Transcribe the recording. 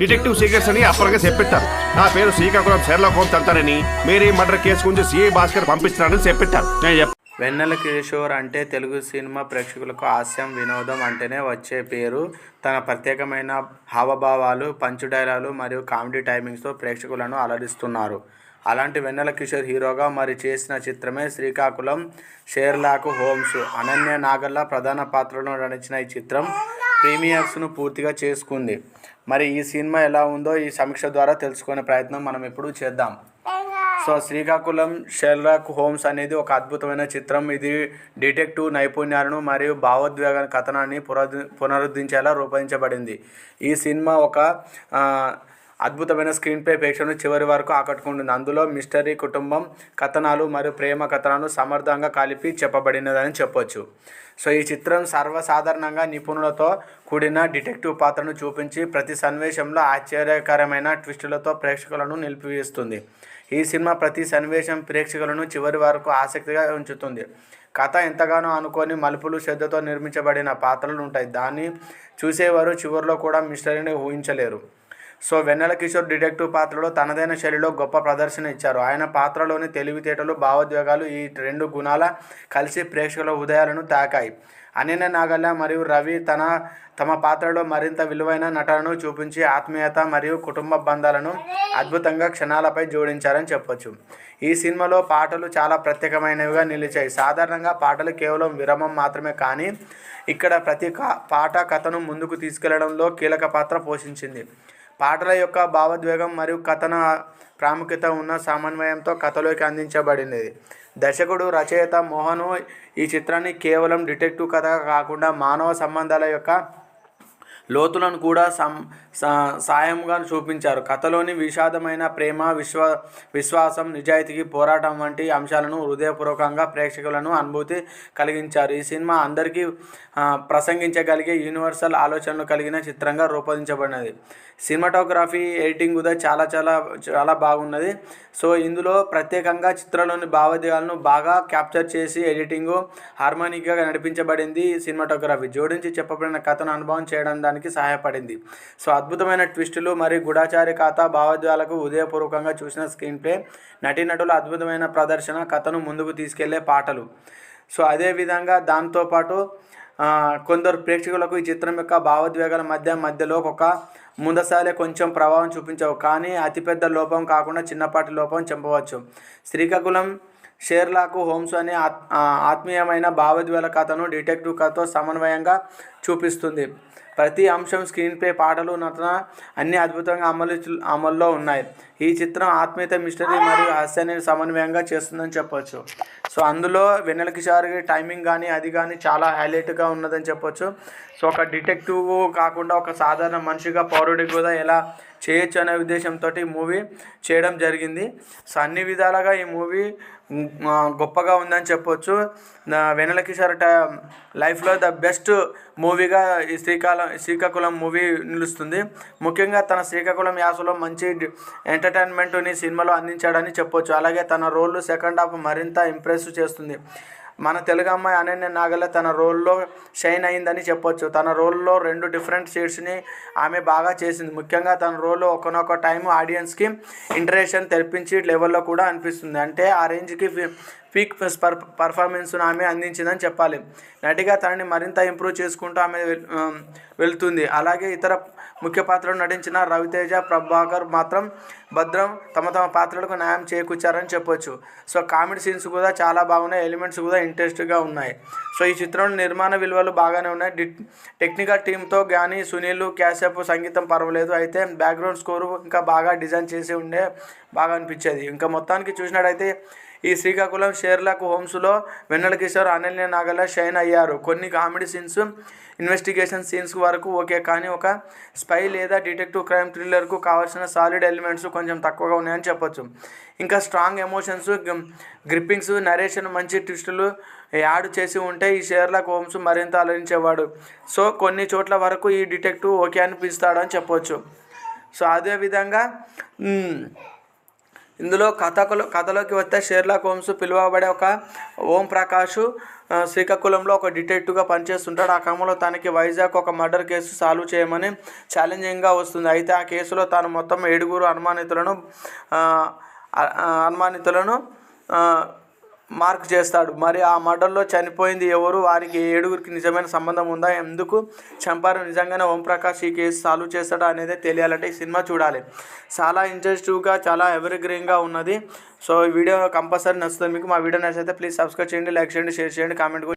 Detective secrets అని అప్పటికే చెప్పెట్టారు. నా పేరు శ్రీకాకుళం షెర్లాక్ హోమ్స్ అంటారని, మీరే మర్డర్ కేసు గురించి సిఐ భాస్కర్ పంపిస్తున్నారని చెప్పెట్టారు. వెన్నెల కిషోర్ అంటే తెలుగు సినిమా ప్రేక్షకులకు హాస్యం వినోదం అంటేనే వచ్చే పేరు. తన ప్రత్యేకమైన హావభావాలు, పంచ్ డైలాగులు మరియు కామెడీ టైమింగ్స్తో ప్రేక్షకులను అలరిస్తున్నారు. అలాంటి వెన్నెల కిషోర్ హీరోగా మరి చేసిన చిత్రమే శ్రీకాకుళం షెర్లాక్ హోమ్స్. అనన్య నాగల్ల ప్రధాన పాత్రలో నటించిన ఈ చిత్రం ప్రీమియర్స్ను పూర్తిగా చేసుకుంది. మరి ఈ సినిమా ఎలా ఉందో ఈ సమీక్ష ద్వారా తెలుసుకునే ప్రయత్నం మనం ఇప్పుడు చేద్దాం. సో శ్రీకాకుళం షెర్లాక్ హోమ్స్ అనేది ఒక అద్భుతమైన చిత్రం. ఇది డిటెక్టివ్ నైపుణ్యాలను మరియు భావోద్వేగ కథనాన్ని పునరుద్ధరించేలా రూపొందించబడింది. ఈ సినిమా ఒక అద్భుతమైన స్క్రీన్ ప్లే ప్రేక్షకులను చివరి వరకు ఆకట్టుకుంటుంది. అందులో మిస్టరీ, కుటుంబం కథనాలు మరియు ప్రేమ కథనాలు సమర్థంగా కలిపి చెప్పబడినదని చెప్పొచ్చు. సో ఈ చిత్రం సర్వసాధారణంగా నిపుణులతో కూడిన డిటెక్టివ్ పాత్రను చూపించి ప్రతి సన్నివేశంలో ఆశ్చర్యకరమైన ట్విస్టులతో ప్రేక్షకులను నిలిపివేస్తుంది. ఈ సినిమా ప్రతి సన్నివేశం ప్రేక్షకులను చివరి వరకు ఆసక్తిగా ఉంచుతుంది. కథ ఎంతగానో అనుకోని మలుపులు, శ్రద్ధతో నిర్మించబడిన పాత్రలు ఉంటాయి. దాన్ని చూసేవారు చివరిలో కూడా మిస్టరీని ఊహించలేరు. సో వెన్నెల కిషోర్ డిటెక్టివ్ పాత్రలో తనదైన శైలిలో గొప్ప ప్రదర్శన ఇచ్చారు. ఆయన పాత్రలోని తెలివితేటలు, భావోద్వేగాలు ఈ రెండు గుణాల కలిసి ప్రేక్షకుల హృదయాలను తాకాయి. అనన్య నాగల్ల మరియు రవి తమ పాత్రలో మరింత విలువైన నటనను చూపించి ఆత్మీయత మరియు కుటుంబ బంధాలను అద్భుతంగా క్షణాలపై జోడించారని చెప్పొచ్చు. ఈ సినిమాలో పాటలు చాలా ప్రత్యేకమైనవిగా నిలిచాయి. సాధారణంగా పాటలు కేవలం విరామం మాత్రమే, కానీ ఇక్కడ ప్రతి పాట కథను ముందుకు తీసుకెళ్లడంలో కీలక పాత్ర పోషించింది. పాటల యొక్క భావోద్వేగం మరియు కథన ప్రాముఖ్యత ఉన్న సమన్వయంతో కథలోకి అందించబడినది. దర్శకుడు, రచయిత మోహను ఈ చిత్రాన్ని కేవలం డిటెక్టివ్ కథగా కాకుండా మానవ సంబంధాల యొక్క లోతులను కూడా సాయంగా చూపించారు. కథలోని విషాదమైన ప్రేమ, విశ్వాసం, నిజాయితీకి పోరాటం వంటి అంశాలను హృదయపూర్వకంగా ప్రేక్షకులను అనుభూతి కలిగించారు. ఈ సినిమా అందరికీ ప్రసంగించగలిగే యూనివర్సల్ ఆలోచనలు కలిగిన చిత్రంగా రూపొందించబడినది. సినిమాటోగ్రఫీ, ఎడిటింగ్ కూడా చాలా బాగున్నది. సో ఇందులో ప్రత్యేకంగా చిత్రంలోని భావోద్వేగాలను బాగా క్యాప్చర్ చేసి ఎడిటింగ్ హార్మోనిక్గా నడిపించబడింది. సినిమాటోగ్రఫీ జోడించి చెప్పబడిన కథను అనుభవం చేయడం దానికి సహాయపడింది. సో అద్భుతమైన ట్విస్టులు మరియు గూఢచారి కథ భావోద్వేగాలకు హృదయపూర్వకంగా చూసిన స్క్రీన్ ప్లే, నటీనటుల అద్భుతమైన ప్రదర్శన, కథను ముందుకు తీసుకెళ్లే పాటలు. సో అదేవిధంగా దాంతోపాటు కొందరు ప్రేక్షకులకు ఈ చిత్రం యొక్క భావోద్వేగాల మధ్యలో ఒక ముందసాలే కొంచెం ప్రభావం చూపించవు, కానీ అతిపెద్ద లోపం కాకుండా చిన్నపాటి లోపం చెప్పవచ్చు. శ్రీకాకుళం షెర్లాక్ హోమ్స్ అనే ఆత్మీయమైన భావోద్వేగ కథను డిటెక్టివ్ కథతో సమన్వయంగా చూపిస్తుంది. ప్రతి అంశం, స్క్రీన్ ప్లే, పాటలు, నటన అన్నీ అద్భుతంగా అమల్లో ఉన్నాయి. ఈ చిత్రం ఆత్మీయత, మిస్టరీ మరియు హాస్యాన్ని సమన్వయంగా చేస్తుందని చెప్పొచ్చు. సో అందులో వెన్నెల కిషోర్ టైమింగ్ కానీ అది కానీ చాలా హైలైట్గా ఉన్నదని చెప్పొచ్చు. సో ఒక డిటెక్టివ్ కాకుండా ఒక సాధారణ మనిషిగా, పౌరుడికి కూడా ఎలా చేయొచ్చు అనే ఉద్దేశంతో ఈ మూవీ చేయడం జరిగింది. సో అన్ని విధాలుగా ఈ మూవీ గొప్పగా ఉందని చెప్పొచ్చు. వెన్నెల కిషోర్ లైఫ్లో ద బెస్ట్ మూవీగా ఈ శ్రీకాకుళం మూవీ నిలుస్తుంది. ముఖ్యంగా తన శ్రీకాకుళం యాసలో మంచి ఎంటర్టైన్మెంట్ని సినిమాలో అందించాడని చెప్పొచ్చు. అలాగే తన రోల్ సెకండ్ హాఫ్ మరింత ఇంప్రెస్ చేస్తుంది. మన తెలుగు అమ్మాయి అనన్య నాగల్ల తన రోల్లో షైన్ అయిందని చెప్పొచ్చు. తన రోల్లో 2 డిఫరెంట్ షేడ్స్ని ఆమె బాగా చేసింది. ముఖ్యంగా తన రోల్లో ఒకనొక టైం ఆడియన్స్కి ఇంటరేషన్ తెప్పించి లెవెల్లో కూడా అనిపిస్తుంది. అంటే ఆ రేంజ్కి పీక్ పర్ఫార్మెన్స్ను ఆమె అందించిందని చెప్పాలి. నటిగా తనని మరింత ఇంప్రూవ్ చేసుకుంటూ ఆమె వెళ్తుంది. అలాగే ఇతర ముఖ్య పాత్రలు నటించిన రవితేజ, ప్రభాకర్ మాత్రం భద్రం తమ పాత్రలకు న్యాయం చేకూర్చారని చెప్పొచ్చు. సో కామెడీ సీన్స్ కూడా చాలా బాగున్నాయి, ఎలిమెంట్స్ కూడా ఇంట్రెస్ట్గా ఉన్నాయి. సో ఈ చిత్రంలో నిర్మాణ విలువలు బాగానే ఉన్నాయి. టెక్నికల్ టీంతో కానీ సునీల్, క్యాసెప్ సంగీతం పర్వాలేదు, అయితే బ్యాక్గ్రౌండ్ స్కోరు ఇంకా బాగా డిజైన్ చేసి ఉండే బాగా అనిపించేది. ఇంకా మొత్తానికి చూసినట్టయితే ఈ శ్రీకాకుళం షెర్లాక్ హోమ్స్లో వెన్నెల కిషోర్, అనన్య నాగల్ల షైన్ అయ్యారు. కొన్ని కామెడీ సీన్స్, ఇన్వెస్టిగేషన్ సీన్స్ వరకు ఓకే, కానీ ఒక స్పై లేదా డిటెక్టివ్ క్రైమ్ థ్రిల్లర్కు కావాల్సిన సాలిడ్ ఎలిమెంట్స్ కొంచెం తక్కువగా ఉన్నాయని చెప్పొచ్చు. ఇంకా స్ట్రాంగ్ ఎమోషన్స్, గ్రిప్పింగ్స్, నరేషన్, మంచి ట్విస్టులు యాడ్ చేసి ఉంటే ఈ షెర్లాక్ హోమ్స్ మరింత అలరించేవాడు. సో కొన్ని చోట్ల వరకు ఈ డిటెక్టివ్ ఓకే అనిపిస్తాడని చెప్పొచ్చు. సో అదేవిధంగా ఇందులో కథలోకి వస్తే షెర్లాక్ హోమ్స్ పిలువబడే ఒక ఓం ప్రకాష్ శ్రీకాకుళంలో ఒక డిటెక్టివ్గా పనిచేస్తుంటాడు. ఆ క్రమంలో తనకి వైజాగ్ ఒక మర్డర్ కేసు సాల్వ్ చేయమని ఛాలెంజింగ్గా వస్తుంది. అయితే ఆ కేసులో తాను మొత్తం 7 అనుమానితులను మార్క్ చేస్తాడు. మరి ఆ మర్డర్లో చనిపోయింది ఎవరు, వారికి 7 నిజమైన సంబంధం ఉందా, ఎందుకు చంపారు, నిజంగానే ఓంప్రకాష్ ఈ కేసు సాల్వ్ చేస్తాడా అనేది తెలియాలంటే ఈ సినిమా చూడాలి. చాలా ఇంట్రెస్టివ్గా, చాలా ఎవర్గ్రీన్గా ఉన్నది. సో ఈ వీడియో కంపల్సరీ నచ్చుతుంది మీకు. మా వీడియో నచ్చితే ప్లీజ్ సబ్స్క్రైబ్ చేయండి, లైక్ చేయండి, షేర్ చేయండి, కామెంట్